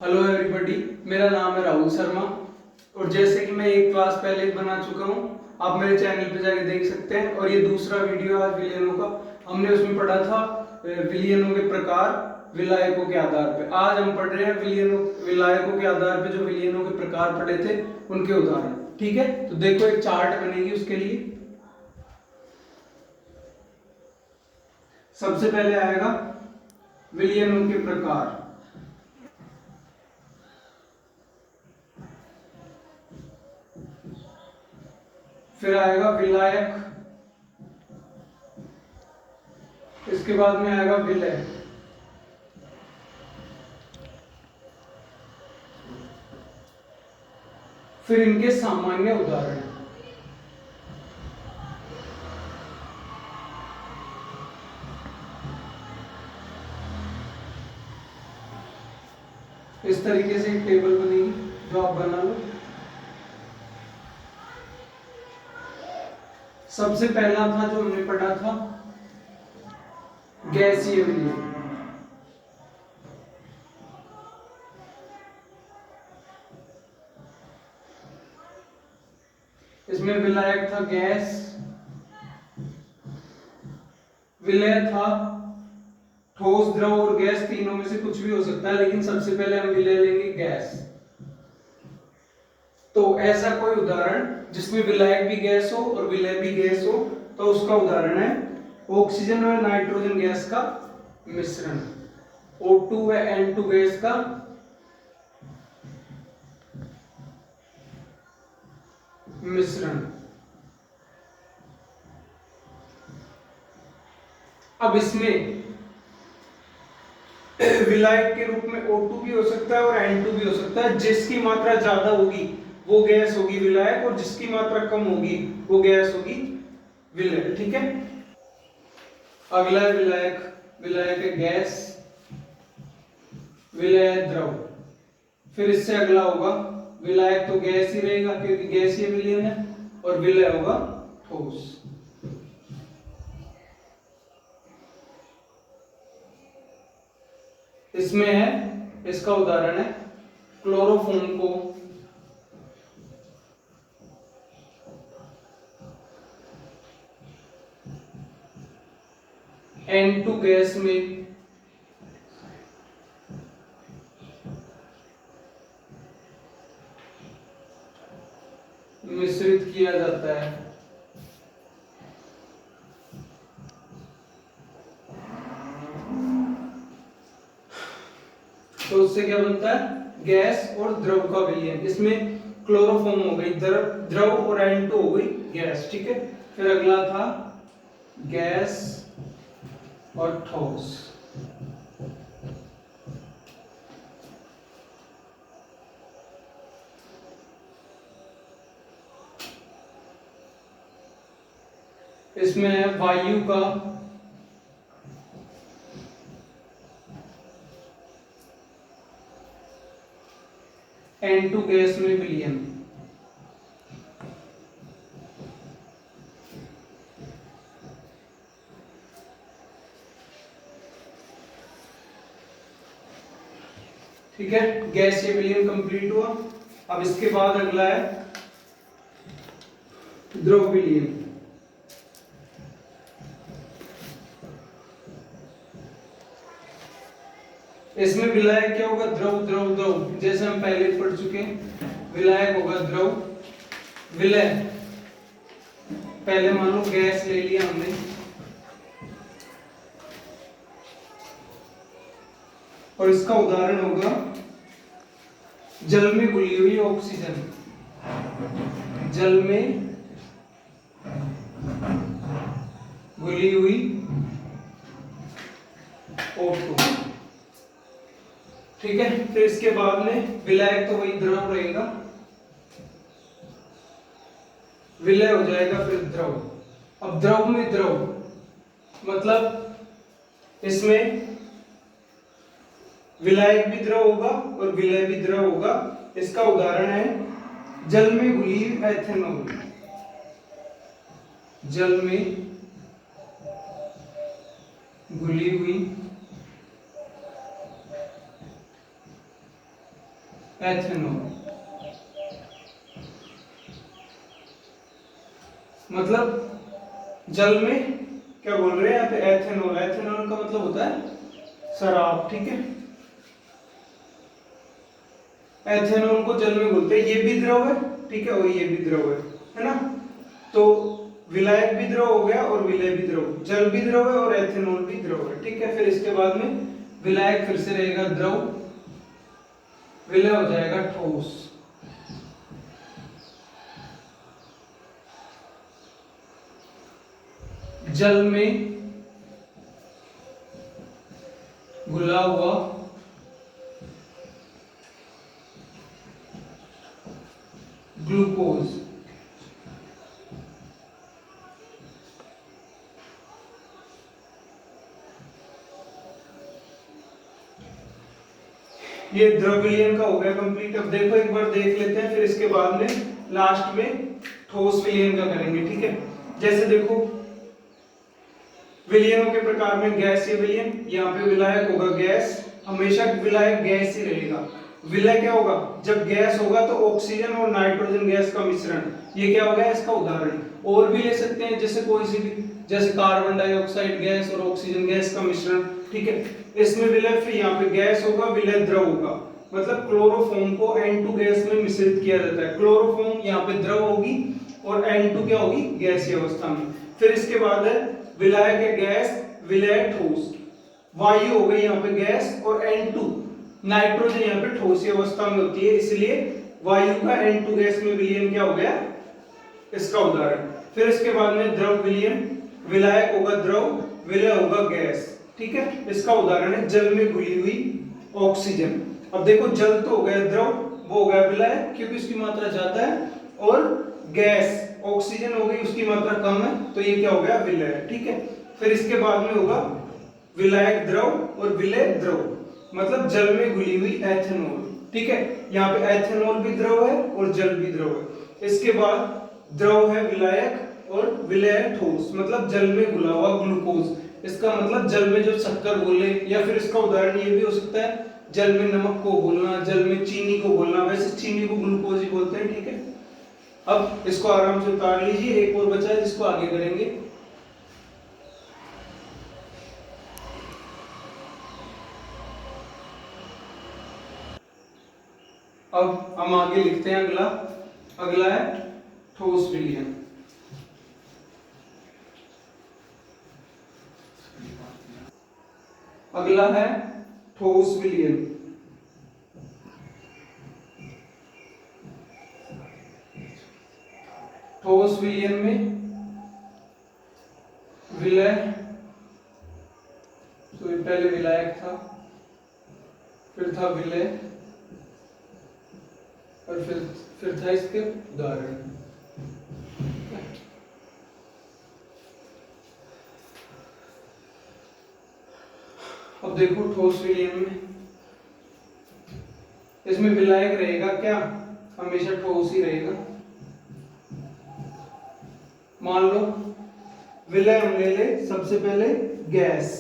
Hello everybody, मेरा नाम है राहुल शर्मा। और जैसे कि मैं एक क्लास पहले बना चुका हूँ, आप मेरे चैनल पे जाके देख सकते हैं। और ये दूसरा वीडियो आज विलयनों का। हमने उसमें पढ़ा था विलयनों के प्रकार विलायकों के आधार पे। आज हम पढ़ रहे हैं विलायकों के आधार पे जो विलयनों के प्रकार पढ़े थे उनके उदाहरण। ठीक है, तो देखो एक चार्ट बनेगी उसके लिए। सबसे पहले आएगा विलयनों के प्रकार, फिर आएगा विलायक, इसके बाद में आएगा विलय, फिर इनके सामान्य उदाहरण। इस तरीके से एक टेबल बनेगी जो आप बना लो। सबसे पहला था जो हमने पढ़ा था गैसीय विलयन। इसमें विलायक था गैस, विलय था ठोस, द्रव और गैस, तीनों में से कुछ भी हो सकता है, लेकिन सबसे पहले हम विलय लेंगे गैस। तो ऐसा कोई उदाहरण जिसमें विलायक भी गैस हो और विलय भी गैस हो, तो उसका उदाहरण है ऑक्सीजन और नाइट्रोजन गैस का मिश्रण, O2 व N2 गैस का मिश्रण। अब इसमें विलायक के रूप में O2 भी हो सकता है और N2 भी हो सकता है। जिसकी मात्रा ज्यादा होगी वो गैस होगी विलायक, और जिसकी मात्रा कम होगी वो गैस होगी विलय। ठीक है, अगला है विलायक। विलायक है गैस, विलय है द्रव। फिर इससे अगला होगा विलायक, तो गैस ही रहेगा क्योंकि गैसीय विलयन है, और विलय होगा ठोस। इसमें है, इसका उदाहरण है क्लोरोफॉर्म को N2 गैस में मिश्रित किया जाता है, तो उससे क्या बनता है गैस और द्रव का विलयन। इसमें क्लोरोफॉर्म हो गई द्रव और N2 हो गई गैस। ठीक है, फिर अगला था गैस और ठोस। इसमें है वायु का N2 गैस में विलयन। ठीक है, गैसीय विलयन कंप्लीट हुआ। अब इसके बाद अगला है द्रव विलयन। इसमें विलायक क्या होगा, द्रव द्रव द्रव, जैसे हम पहले पढ़ चुके हैं। विलायक होगा द्रव, विलय पहले मान लो गैस ले लिया हमने, और इसका उदाहरण होगा जल में घुली हुई ऑक्सीजन, जल में घुली हुई O2। ठीक है, फिर इसके बाद में विलायक तो वही द्रव रहेगा, विलय हो जाएगा फिर द्रव। अब द्रव में द्रव मतलब इसमें विलायक भी द्रव होगा और विलय भी द्रव होगा। इसका उदाहरण है जल में घुली एथेनॉल, जल में घुली हुई एथेनॉल। मतलब जल में क्या बोल रहे हैं यहाँ पे, एथेनॉल। एथेनॉल का मतलब होता है शराब, ठीक है। एथेनॉल को जल में बोलते हैं। ये भी द्रव है, ठीक है, और ये भी द्रव है ना। तो विलायक भी द्रव हो गया और विलय भी द्रव, जल भी द्रव है और एथेनॉल भी द्रव है, ठीक है। फिर इसके बाद में विलायक फिर से रहेगा द्रव, विलय हो जाएगा ठोस। जल में घुला हुआ ग्लूकोज, ये द्रव विलयन का हो गया कंप्लीट। अब देखो एक बार देख लेते हैं, फिर इसके बाद में लास्ट में ठोस विलयन का करेंगे, ठीक है। जैसे देखो विलयनों के प्रकार में गैसीय विलयन, यहाँ पे विलायक होगा गैस, हमेशा विलायक गैस ही रहेगा। विलय क्या होगा, जब गैस होगा तो ऑक्सीजन और नाइट्रोजन गैस का मिश्रण, ये क्या हो गया इसका उदाहरण। और भी ले सकते हैं जैसे कोई सी भी, जैसे कार्बन डाइऑक्साइड गैस और ऑक्सीजन गैस का मिश्रण, ठीक है। इसमें विलय फिर यहाँ पे गैस होगा, विलय द्रव होगा। मतलब क्लोरोफॉर्म को N2 गैस में मिश्रित किया जाता है। क्लोरोफॉर्म यहाँ पे द्रव होगी और N2 क्या होगी, गैसीय अवस्था में। फिर इसके बाद है विलायक है गैस, विलय ठोस। वायु हो गई यहाँ पे गैस और N2 नाइट्रोजन यहाँ पे ठोस अवस्था में होती है, इसलिए वायु का N2 गैस में विलयन क्या हो गया, इसका उदाहरण। फिर इसके बाद में द्रव विलयन, विलायक होगा द्रव, विलय होगा गैस, ठीक है। इसका उदाहरण है जल में घुली हुई ऑक्सीजन। अब देखो जल तो हो गया द्रव, वो हो गया विलय क्योंकि उसकी मात्रा ज्यादा है, और गैस ऑक्सीजन हो गई उसकी मात्रा कम है, तो ये क्या हो गया विलय, ठीक है। फिर इसके बाद में होगा विलायक द्रव और विलय द्रव, मतलब जल में घुली हुई एथेनॉल, ठीक है। यहाँ पे एथेनॉल भी द्रव है और जल भी द्रव है। इसके बाद द्रव है विलायक और विलय ठोस, मतलब जल में घुला हुआ ग्लूकोज। इसका मतलब जल में जो शक्कर घोले, या फिर इसका उदाहरण ये भी हो सकता है जल में नमक को घोलना, जल में चीनी को घोलना। वैसे चीनी को ग्लूकोज ही बोलते हैं, ठीक है। अब इसको आराम से उतार लीजिए, एक और बचा है जिसको आगे करेंगे। अब हम आगे लिखते हैं अगला। अगला है ठोस विलयन। अगला है ठोस विलयन। ठोस विलयन में विलय, तो पहले विलायक था, फिर था विलय, और फिर था इसके उदाहरण। अब देखो ठोस विलयन में, इसमें विलायक रहेगा क्या, हमेशा ठोस ही रहेगा। मान लो विलय हम ले ले सबसे पहले गैस।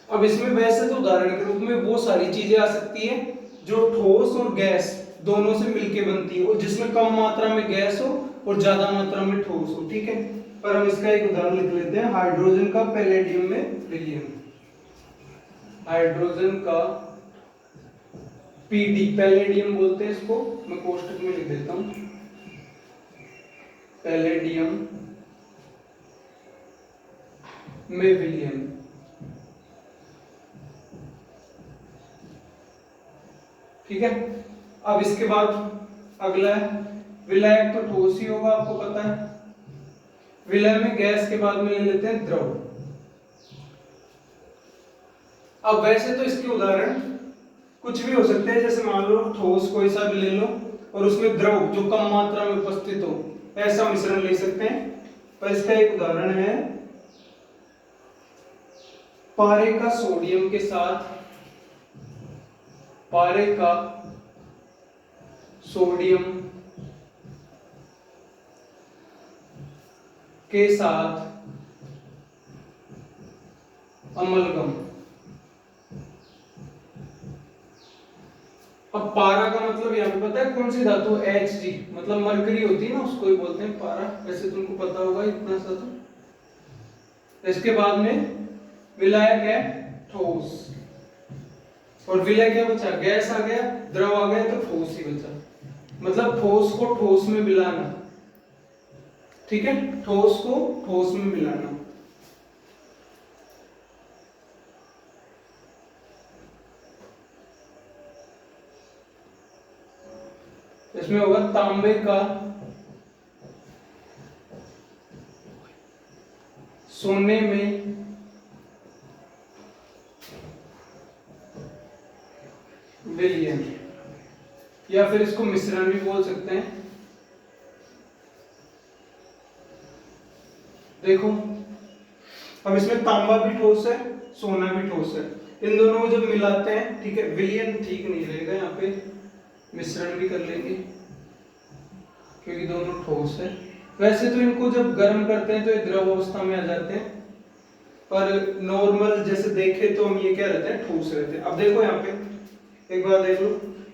अब इसमें वैसे तो उदाहरण के रूप में वो सारी चीजें आ सकती है जो ठोस और गैस दोनों से मिलके बनती है, और जिसमें कम मात्रा में गैस हो और ज्यादा मात्रा में ठोस हो, ठीक है। पर हम इसका एक उदाहरण लिख लेते हैं, हाइड्रोजन का पैलेडियम में विलयन। हाइड्रोजन का पीडी, पैलेडियम बोलते हैं इसको, मैं कोष्टक में लिख देता हूं, पैलेडियम में विलयन। ठीक है। अब इसके बाद अगला है विलायक, तो ठोस ही होगा आपको पता है। विलय में गैस के बाद में ले लेते हैं द्रव। अब वैसे तो इसके उदाहरण कुछ भी हो सकते हैं, जैसे मान लो ठोस कोई सा भी ले लो और उसमें द्रव जो कम मात्रा में उपस्थित हो, ऐसा मिश्रण ले सकते हैं। पर इसका एक उदाहरण है पारे का सोडियम के साथ, पारे का सोडियम के साथ अमलगम। अब पारा का मतलब यहाँ पे पता है कौन सी धातु, Hg, मतलब मरकरी होती है ना, उसको ही बोलते हैं पारा, वैसे तुमको पता होगा इतना सा तो। इसके बाद में विलायक है ठोस, और विलय क्या बचा, गैस आ गया, द्रव आ गया, तो ठोस ही बचा, मतलब ठोस को ठोस में मिलाना, ठीक है, ठोस को ठोस में मिलाना। इसमें होगा तांबे का सोने में विलयन, या फिर इसको मिश्रण भी बोल सकते हैं। देखो अब इसमें तांबा भी ठोस है, सोना भी ठोस है, इन दोनों को जब मिलाते हैं, ठीक है, विलयन ठीक नहीं रहेगा, यहाँ पे मिश्रण भी कर लेंगे क्योंकि दोनों ठोस है। वैसे तो इनको जब गर्म करते हैं तो ये द्रव अवस्था में आ जाते हैं, पर नॉर्मल जैसे देखे तो हम ये क्या रहते हैं, ठोस रहते हैं। अब देखो यहाँ पे एक बार देख लो,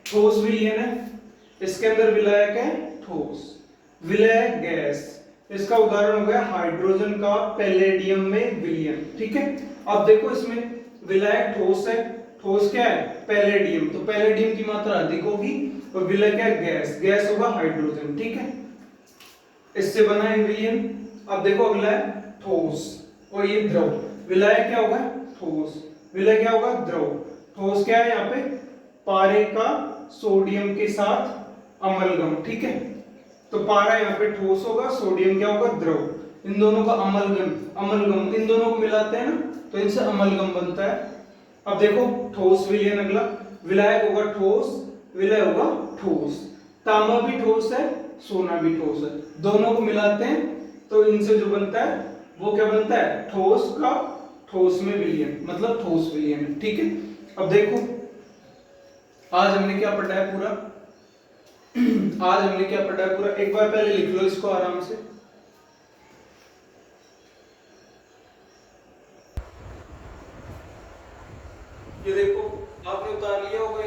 ठोस विलयन है, इसके अंदर विलायक है ठोस, विलय गैस, इसका उदाहरण हो गया हाइड्रोजन का पैलेडियम में विलयन, ठीक है। अब देखो इसमें विलायक ठोस है, ठोस क्या है, पैलेडियम, तो पैलेडियम की मात्रा अधिक होगी, और विलय क्या है, गैस, गैस होगा हाइड्रोजन, ठीक है, इससे बना है विलयन। अब देखो अगला है ठोस, और ये द्रव, विलायक क्या होगा, ठोस, विलय क्या होगा, द्रव, ठोस क्या है यहाँ पे, पारे का सोडियम के साथ अमलगम, ठीक है, तो पारा यहाँ पे ठोस होगा, सोडियम क्या होगा, द्रव, इन दोनों का अमलगम, अमलगम इन दोनों को मिलाते हैं ना, तो इनसे अमलगम बनता है। अब देखो ठोस विलयन, अगला विलायक होगा ठोस, विलय होगा ठोस, तांबा भी ठोस है, सोना भी ठोस है, दोनों को मिलाते हैं तो इनसे जो बनता है वो क्या बनता है, ठोस का ठोस में विलयन, मतलब ठोस विलयन, ठीक है। अब देखो आज हमने क्या पढ़ा है पूरा, आज हमने क्या पढ़ा है पूरा, एक बार पहले लिख लो इसको आराम से। ये देखो आपने उतार लिया होगा,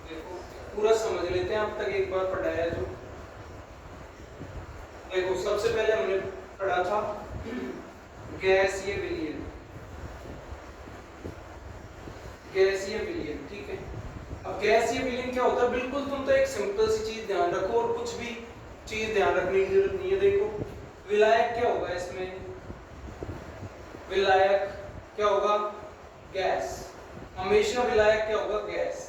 देखो पूरा समझ लेते हैं अब तक एक बार पढ़ाया जो। देखो सबसे पहले हमने पढ़ा था गैसीय विलयन, गैसीय विलयन, ठीक है। अब गैसीय विलयन क्या होता है, बिल्कुल तुम तो एक सिंपल सी चीज ध्यान रखो, और कुछ भी चीज ध्यान रखने की जरूरत नहीं है। देखो विलायक क्या होगा, इसमें विलायक क्या होगा, गैस, हमेशा विलायक क्या होगा, गैस,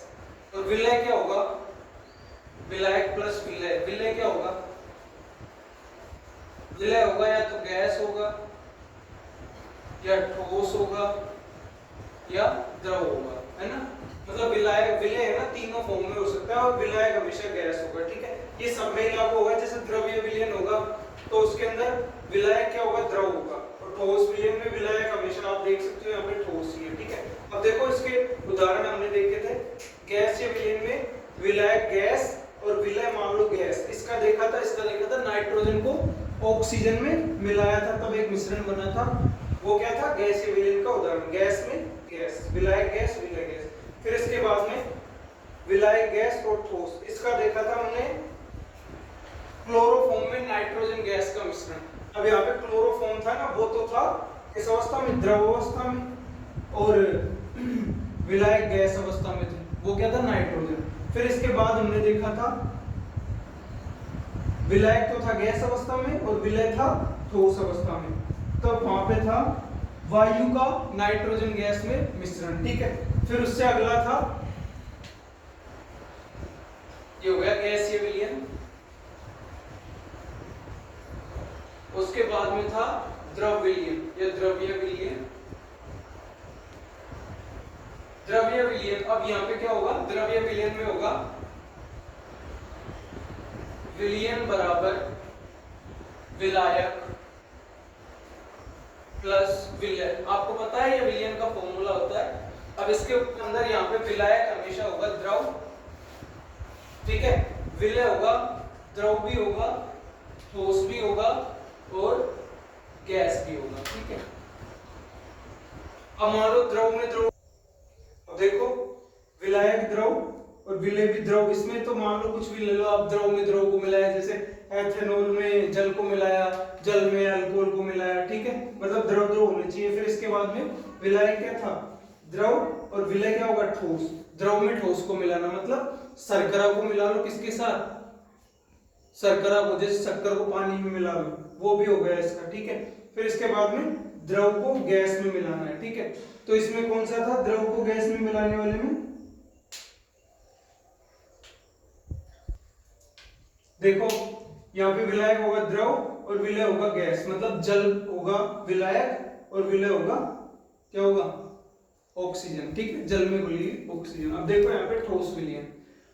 और विलय क्या होगा, विलायक प्लस विलय, विलय क्या होगा, विलय होगा या तो गैस होगा, या ठोस होगा, या द्रव होगा, है ना, मतलब विलायक, विलय है ना, तीनों फॉर्म में हो सकता है, और विलायक हमेशा गैस होगा, ठीक है। ये सब में लागू होगा, जैसे द्रव्य विलयन होगा तो उसके अंदर विलायक क्या होगा, द्रव होगा, और ठोस विलयन में विलायक हमेशा आप देख सकते हो यहाँ पे ठोस ही है, ठीक है। अब देखो इसके उदाहरण हमने देखे थे, गैसीय विलयन में विलायक गैस और विलय मान लो गैस, इसका देखा था, इसका देखा था, नाइट्रोजन को ऑक्सीजन में मिलाया था तब एक मिश्रण बना था, वो क्या था, गैसीय विलयन का उदाहरण, गैस में गैस, विलायक गैस, विलय गैस। फिर इसके बाद में विलायक गैस और ठोस, इसका देखा था हमने क्लोरोफॉर्म में नाइट्रोजन गैस का मिश्रण। अब यहाँ पे क्लोरोफॉर्म था ना, वो तो था इस अवस्था में, द्रव अवस्था में, और विलायक गैस अवस्था में थे, वो क्या था, नाइट्रोजन। फिर इसके बाद हमने देखा था विलायक तो था गैस अवस्था में, और विलय था ठोस अवस्था में, तो वहां पे था वायु का नाइट्रोजन गैस में मिश्रण, ठीक है। फिर उससे अगला था, ये हो गया गैसीय विलयन, उसके बाद में था द्रव विलयन या द्रव्य विलयन, द्रव्य विलयन। अब यहाँ पे क्या होगा, द्रव्य विलयन में होगा विलयन बराबर विलायक प्लस विलय, आपको पता है ये विलयन का फॉर्मूला होता है। अब इसके अंदर यहाँ पे विलायक हमेशा होगा द्रव, ठीक है, विलय होगा, द्रव भी होगा, ठोस भी होगा, और गैस भी होगा, ठीक है। अब मान लो द्रव में द्रव, अब देखो विलायक द्रव विलय भी द्रव, इसमें तो मान लो कुछ भी ले लो आप, द्रव में द्रव को मिलाया, जैसे एथेनॉल में जल को मिलाया, जल में अल्कोहल को मिलाया, ठीक है, मतलब द्रव द्रव होने चाहिए। फिर इसके बाद में विलय क्या था, द्रव, और विलय क्या होगा, ठोस। द्रव में ठोस को मिलाना मतलब शर्करा को मिला लो किसके साथ, शर्करा को, जैसे शक्कर को पानी में मिला लो, वो भी हो गया इसका, ठीक है। फिर इसके बाद में द्रव को गैस में मिलाना है, ठीक है। तो इसमें कौन सा था, द्रव को गैस में मिलाने वाले में देखो यहाँ पे विलायक होगा द्रव और विलय होगा गैस, मतलब जल होगा विलायक और विलय होगा क्या होगा, ऑक्सीजन, ठीक है, जल में घुली ऑक्सीजन। अब देखो यहाँ पे ठोस विलयन,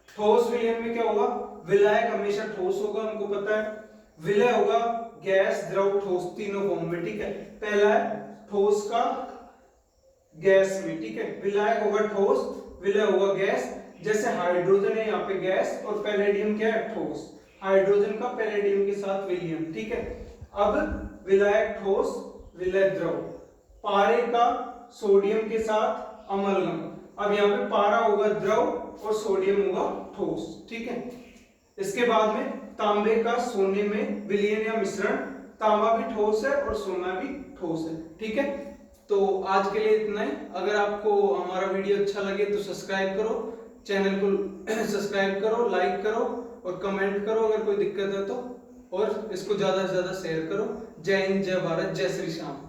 ठोस विलयन में क्या होगा, विलायक हमेशा ठोस होगा, हमको पता है। विलय होगा गैस, द्रव, ठोस, तीनों फॉर्म में, ठीक है। पहला है ठोस का गैस में, ठीक है, विलायक होगा ठोस, विलय होगा गैस। जैसे हाइड्रोजन है यहाँ पे गैस और पैलेडियम क्या है, ठोस, हाइड्रोजन का पैलेडियम के साथ विलयन, ठीक है। अब विलायक ठोस, विलय द्रव। पारे का सोडियम के साथ अमलगम, अब यहाँ पे पारा होगा द्रव और सोडियम होगा ठोस, ठीक है। इसके बाद में तांबे का सोने में विलयन या मिश्रण, तांबा भी ठोस है और सोना भी ठोस है, ठीक है। तो आज के लिए इतना ही। अगर आपको हमारा वीडियो अच्छा लगे तो सब्सक्राइब करो, चैनल को सब्सक्राइब करो, लाइक करो और कमेंट करो अगर कोई दिक्कत है तो, और इसको ज्यादा से ज्यादा शेयर करो। जय हिंद, जय भारत, जय श्री श्याम।